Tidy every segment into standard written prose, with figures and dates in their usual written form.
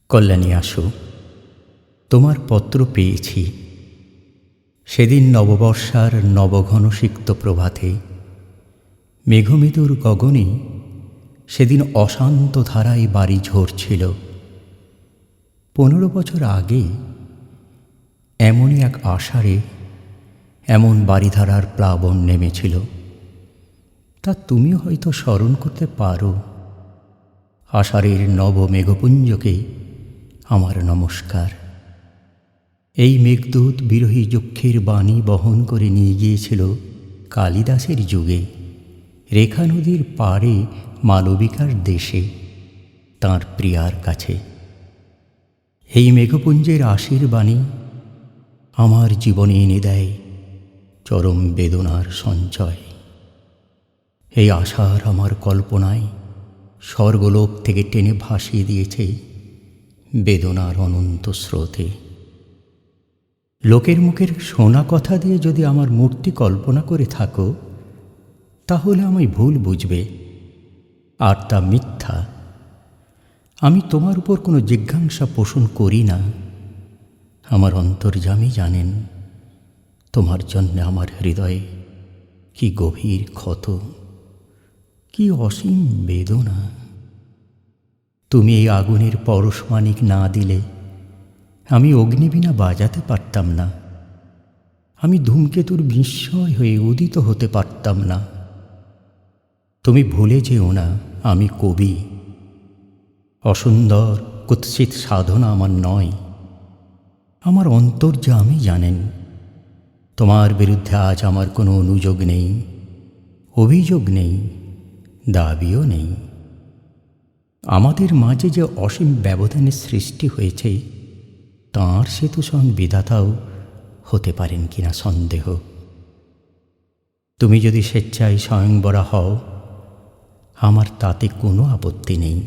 কল্যাণী আসো, তোমার পত্র পেয়েছি। সেদিন নববর্ষার নবঘনসিক্ত প্রভাতে মেঘমেদুর গগনে সেদিন অশান্ত ধারায় বাড়ি ঝরছিল। 15 বছর আগে এমনই এক আষাঢ়ে এমন বারিধারার প্লাবন নেমেছিল। তা তুমি হয়তো স্মরণ করতে পারো। আষাঢ়ের নব মেঘপুঞ্জকে আমার নমস্কার। এই মেঘদূত বিরহী যক্ষের বাণী বহন করে নিয়ে গিয়েছিল কালিদাসের যুগে রেখা নদীর পাড়ে মালবিকার দেশে তাঁর প্রিয়ার কাছে। এই মেঘপুঞ্জের আশির বাণী আমার জীবনে এনে দেয় চরম বেদনার সঞ্চয়। এই আশার আমার কল্পনায় স্বর্গলোক থেকে টেনে ভাসিয়ে দিয়েছে বেদনার অনন্ত স্রোতে। লোকের মুখের শোনা কথা দিয়ে যদি আমার মূর্তি কল্পনা করে থাকো, তাহলে আমায় ভুল বুঝবে, আর তা মিথ্যা। আমি তোমার উপর কোনো জিজ্ঞাসা পোষণ করি না। আমার অন্তর্যামী জানেন তোমার জন্যে আমার হৃদয়ে কি গভীর ক্ষত, কি অসীম বেদনা। তুমি এই আগুনের পরশমানিক না দিলে আমি অগ্নিবীণা বাজাতে পারতাম না। আমি ধূমকেতুর বিস্ময় হয়ে উদিত হতে পারতাম না। তুমি ভুলে যেও না আমি কবি। অসুন্দর কুৎসিত সাধনা আমার নয়। আমার অন্তর্যামী জানেন তোমার বিরুদ্ধে আজ আমার কোনো অনুযোগ নেই, অভিযোগ নেই, দাবিও নেই। আমাদের মাঝে যে অসীম ব্যবধানের সৃষ্টি হয়েছে, তাঁর সেতুসং বিধাতাও হতে পারেন কিনা সন্দেহ। তুমি যদি স্বেচ্ছায় স্বয়ংবরা হও, আমার তাতে কোনো আপত্তি নেই।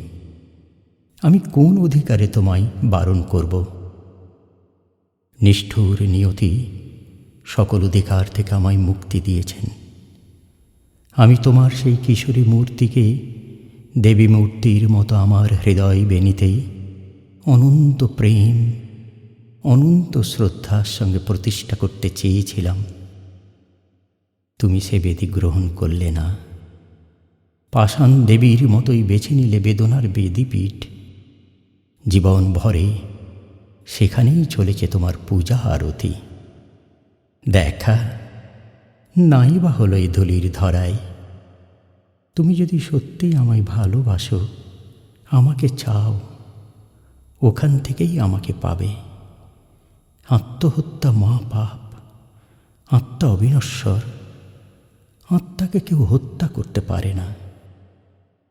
আমি কোন অধিকারে তোমায় বারণ করব? নিষ্ঠুর নিয়তি সকল অধিকার থেকে আমায় মুক্তি দিয়েছেন। আমি তোমার সেই কিশোরী মূর্তিকে দেবী মূর্তির মতো আমার হৃদয় বেনিতে অনন্ত প্রেম, অনন্ত শ্রদ্ধার সঙ্গে প্রতিষ্ঠা করতে চেয়েছিলাম। তুমি সে বেদি গ্রহণ করলে না। পাষাণ দেবীর মতোই বেছে নিলে বেদনার বেদীপীঠ। জীবন ভরে সেখানেই চলেছে তোমার পূজা আরতি। দেখা নাই বা হলো এই ধুলির ধরায়। তুমি যদি সত্যিই আমায় ভালোবাসো, আমাকে চাও, ওখান থেকেই আমাকে পাবে। আত্মহত্যা মা পাপ, আত্মা অবিনশ্বর। আত্মাকে কেউ হত্যা করতে পারে না।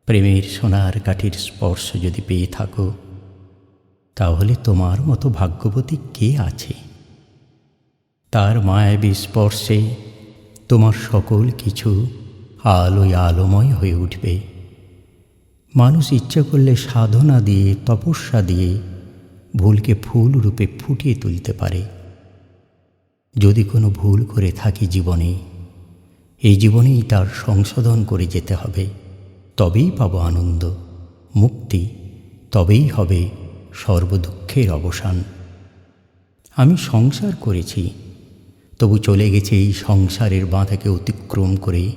প্রেমের সোনার কাঠির স্পর্শ যদি পেয়ে থাকো, তাহলে তোমার মতো ভাগ্যবতী কে আছে? তার মায়াবী স্পর্শে তোমার সকল কিছু আলোয় আলোময় হয়ে উঠবে। মানুষ ইচ্ছা করলে সাধনা দিয়ে, তপস্যা দিয়ে ভুলকে ফুল রূপে ফুটিয়ে তুলতে পারে। যদি কোনো ভুল করে থাকি জীবনে, এই জীবনেই তার সংশোধন করে যেতে হবে। তবেই পাব আনন্দ, মুক্তি, তবেই হবে সর্বদুঃখের অবসান। আমি সংসার করেছি, তবু চলে গেছে এই সংসারের বাঁধাকে অতিক্রম করে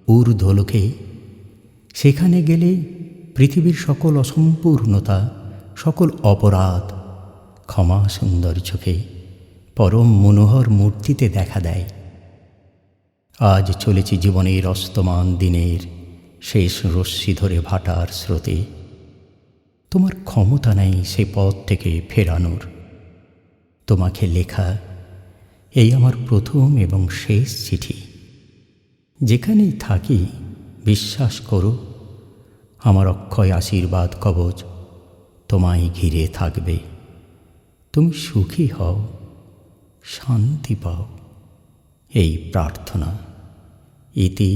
ঊর্ধ্বলোকে। সেখানে গেলে পৃথিবীর সকল অসম্পূর্ণতা, সকল অপরাধ ক্ষমা সুন্দর চোখে পরম মনোহর মূর্তিতে দেখা দেয়। আজ চলেছি জীবনের অস্তমান দিনের শেষ রশ্মি ধরে ভাটার স্রোতে। তোমার ক্ষমতা নেই সে পথ থেকে ফেরানোর। তোমাকে লেখা এই আমার প্রথম এবং শেষ চিঠি। যেখানেই থাকি বিশ্বাস করো, আমার অক্ষয় আশীর্বাদ কবচ তোমায় ঘিরে থাকবে। তুমি সুখী হও, শান্তি পাও, এই প্রার্থনা। ইতি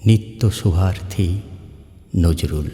নিত্য শুভার্থী নজরুল।